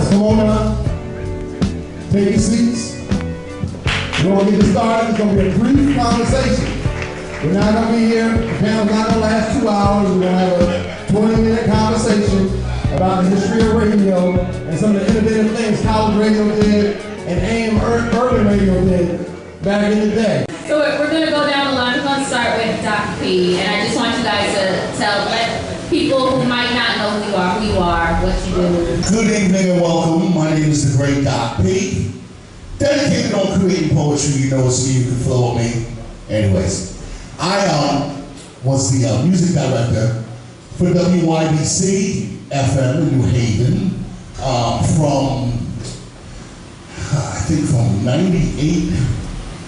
Let's come on up. Take your seats. We're going to get it started. It's going to be a brief conversation. We're not going to be here. The panel's not going to last 2 hours. We're going to have a 20-minute conversation about the history of radio and some of the innovative things college radio did and AM urban radio did back in the day. So we're going to go down the line. We're going to start with Dr. P. And I just want you guys to let people who might not know who you are, what you do. Good evening and welcome. My name is the great Doc P. Dedicated on creating poetry, you know, so you can flow with me. Anyways, I was the music director for WYBC FM in New Haven from, I think from 98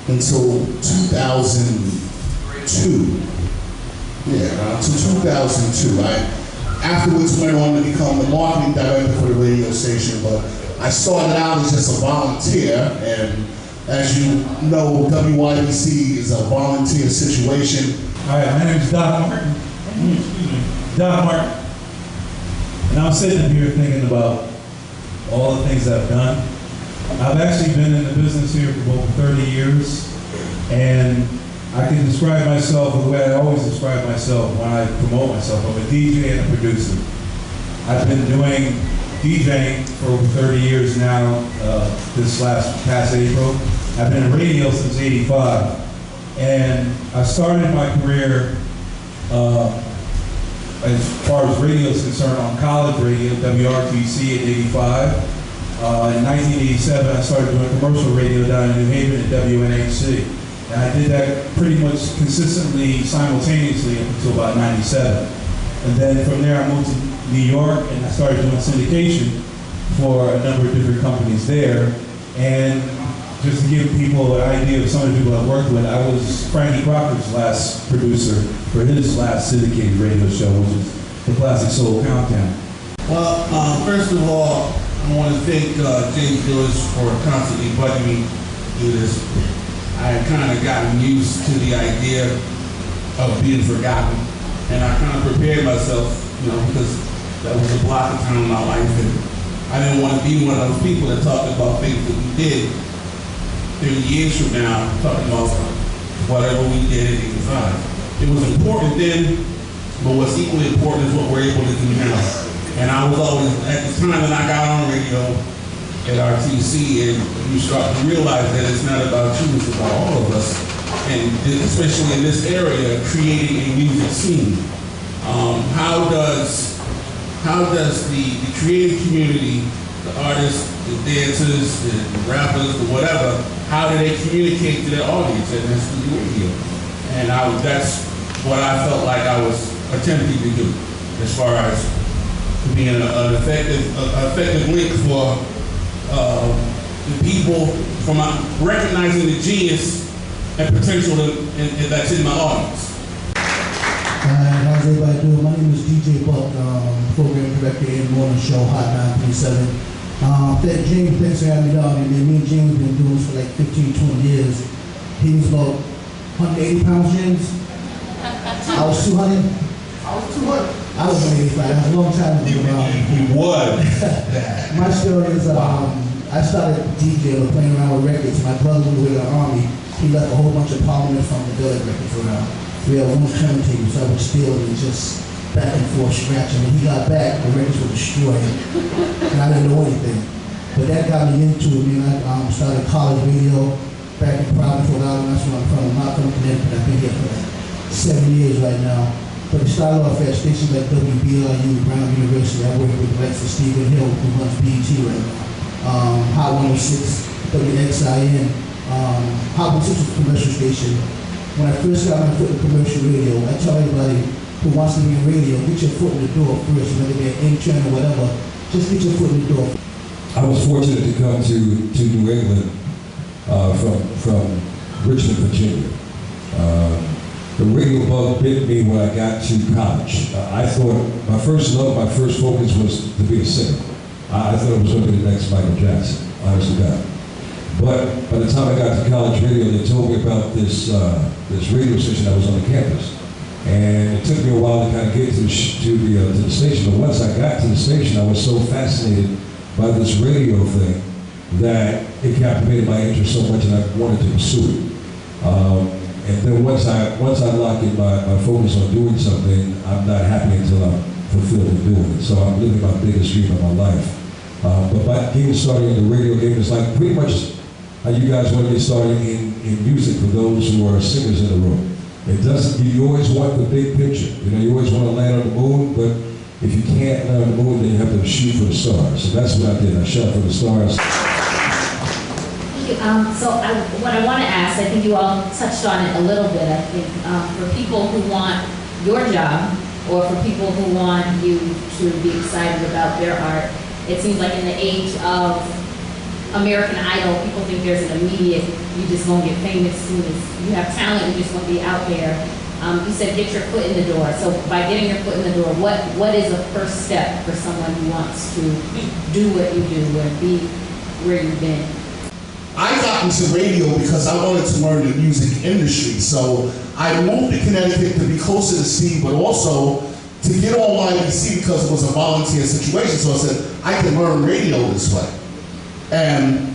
until 2002. Yeah, until 2002. I afterwards went on to become the marketing director for the radio station, but I started out as just a volunteer, and as you know, WYBC is a volunteer situation. All right, my name is Doc Martin. Excuse me, Doc Martin. And I'm sitting here thinking about all the things I've done. I've actually been in the business here for over 30 years, and I can describe myself the way I always describe myself when I promote myself. I'm a DJ and a producer. I've been doing DJing for over 30 years now, past April. I've been in radio since '85. And I started my career, as far as radio is concerned, on college radio, WRTC at '85. In 1987, I started doing commercial radio down in New Haven at WNHC. And I did that pretty much consistently, simultaneously until about '97. And then from there, I moved to New York and I started doing syndication for a number of different companies there. And just to give people an idea of some of the people I've worked with, I was Frankie Crocker's last producer for his last syndicated radio show, which is the Classic Soul Countdown. Well, first of all, I want to thank James Lewis for constantly bugging me through this. I had kind of gotten used to the idea of being forgotten, and I kind of prepared myself, you know, because that was a block of time in my life, and I didn't want to be one of those people that talked about things that we did 30 years from now, talking about whatever we did at 85. It was important then, but what's equally important is what we're able to do now. And I was always, at the time that I got on radio at RTC, and you start to realize that it's not about you, it's about all of us. And especially in this area, creating a music scene. How does the creative community, the artists, the dancers, the rappers, the whatever, how do they communicate to their audience? And that's through the radio. And that's what I felt like I was attempting to do, as far as being an effective link for the people, from recognizing the genius and potential that's in my audience. How's everybody doing? My name is DJ Buck, program director in the morning show, Hot 937. James, thanks for having me down. And me and James have been doing this for like 15, 20 years. He was about 180 pounds, James. I was 200. I was 200. I was 185. That was a long time ago. He was. My story is, I started DJing or playing around with records. My brother was in the Army. He left a whole bunch of Parliament from the Billy records around. We had one turntable, so I would steal and just back and forth scratching. When he got back, the records were destroyed. And I didn't know anything. But that got me into it. I started college radio back in Providence, Rhode Island. That's where I'm from. I'm not from Connecticut. I've been here for like 7 years right now. But it started off at stations like WBLS, Brown University. I work with like Stephen Hill, who runs BET right now. Hot 106, WXIN. Hot 106 was a commercial station. When I first got my foot in commercial radio, I tell everybody who wants to be in radio, get your foot in the door first, whether they're an intern or whatever, just get your foot in the door. I was fortunate to come to New England from Richmond, Virginia. The radio bug bit me when I got to college. I thought my first love, my first focus was to be a singer. I thought it was going to be the next Michael Jackson, honest to God. But by the time I got to college radio, they told me about this radio station that was on the campus. And it took me a while to kind of get to the station. But once I got to the station, I was so fascinated by this radio thing that it captivated my interest so much that I wanted to pursue it. And then once I lock in my focus on doing something, I'm not happy until I'm fulfilled in doing it. So I'm living my biggest dream of my life. But by getting started in the radio game is like pretty much how you guys want to get started in music for those who are singers in the room. It doesn't, you always want the big picture. You know, you always want to land on the moon, but if you can't land on the moon, then you have to shoot for the stars. So that's what I did. I shot for the stars. What I want to ask, I think you all touched on it a little bit. I think for people who want your job, or for people who want you to be excited about their art, it seems like in the age of American Idol, people think there's an immediate, you just gonna get famous as soon as you have talent, you just gonna be out there. You said get your foot in the door. So by getting your foot in the door, what is the first step for someone who wants to do what you do and be where you've been? I got into radio because I wanted to learn the music industry. So I moved to Connecticut to be closer to Steve, but also to get on WYBC because it was a volunteer situation. So I said, I can learn radio this way. And,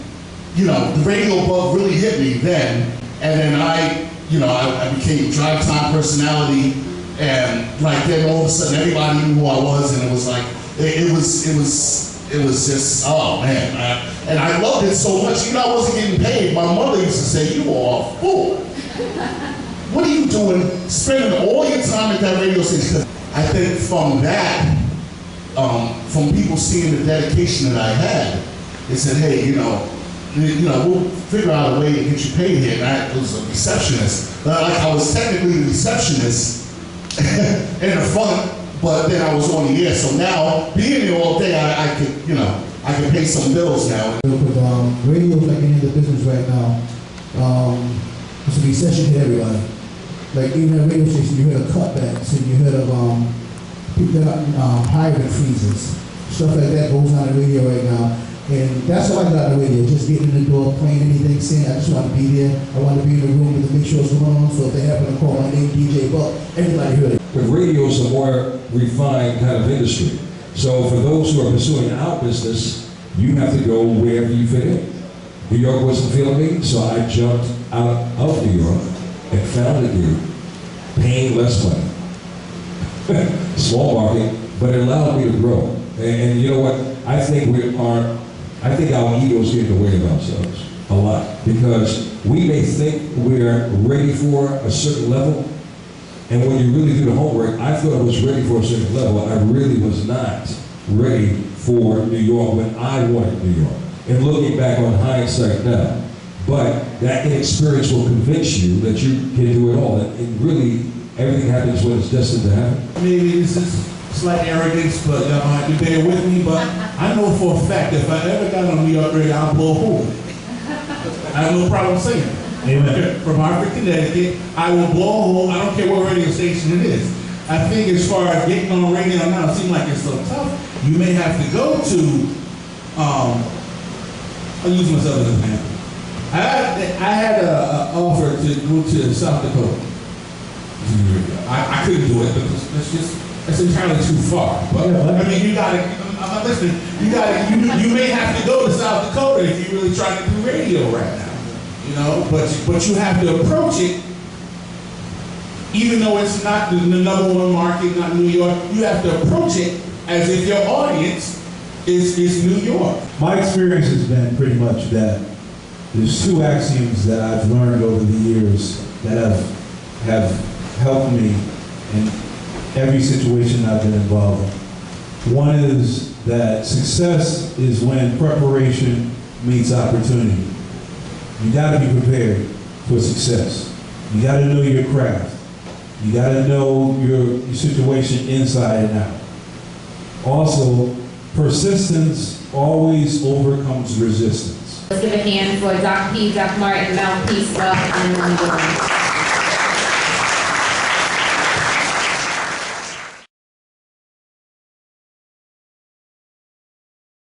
you know, the radio bug really hit me then. And then I became drive time personality. And like then all of a sudden everybody knew who I was, and it was like, it was just, oh man. And I loved it so much. You know, I wasn't getting paid. My mother used to say, you are a fool. What are you doing spending all your time at that radio station? I think from that, from people seeing the dedication that I had, they said, hey, you know, we'll figure out a way to get you paid here. And I was a receptionist. Like I was technically the receptionist in the front, but then I was on the air. So now, being there all day, I could, you know, I can pay some bills now. With radio like any other business right now, it's a recession to everybody. Like even at radio station, you heard of cutbacks and you heard of people that hiring freezes. Stuff like that goes on the radio right now. And that's how I got on the radio, just getting in the door, playing anything, saying I just want to be there. I want to be in the room with the make sure what's going on. So if they happen to call my name, DJ Buck, everybody heard it. But radio is a more refined kind of industry. So for those who are pursuing our business, you have to go wherever you fit in. New York wasn't feeling me, so I jumped out of New York and found a gig, paying less money. Small market, but it allowed me to grow. And you know what? I think our egos get in the way of ourselves a lot, because we may think we're ready for a certain level, and when you really do the homework, I thought I was ready for a certain level. I really was not ready for New York when I wanted New York. And looking back on hindsight now, but that inexperience will convince you that you can do it all. And really, everything happens when it's destined to happen. Maybe this is slight arrogance, but y'all might have to bear with me, but I know for a fact if I ever got on New York radio, I'll blow a hole. I have no problem saying it. Amen. From Hartford, Connecticut, I will blow a hole. I don't care what radio station it is. I think as far as getting on radio now, it seems like it's so tough. You may have to go to, I'll use myself as an example. I had an offer to go to South Dakota. I couldn't do it because it's entirely too far. But I mean, you gotta, I'm listening, you may have to go to South Dakota if you're really trying to do radio right now. You know, but you have to approach it, even though it's not the number one market, not New York, you have to approach it as if your audience is New York. My experience has been pretty much that there's two axioms that I've learned over the years that have helped me in every situation I've been involved in. One is that success is when preparation meets opportunity. You gotta be prepared for success. You gotta know your craft. You gotta know your situation inside and out. Also, persistence always overcomes resistance. Let's give a hand for Dr. P, Dr. Martin, Mouthpiece, and Lenny.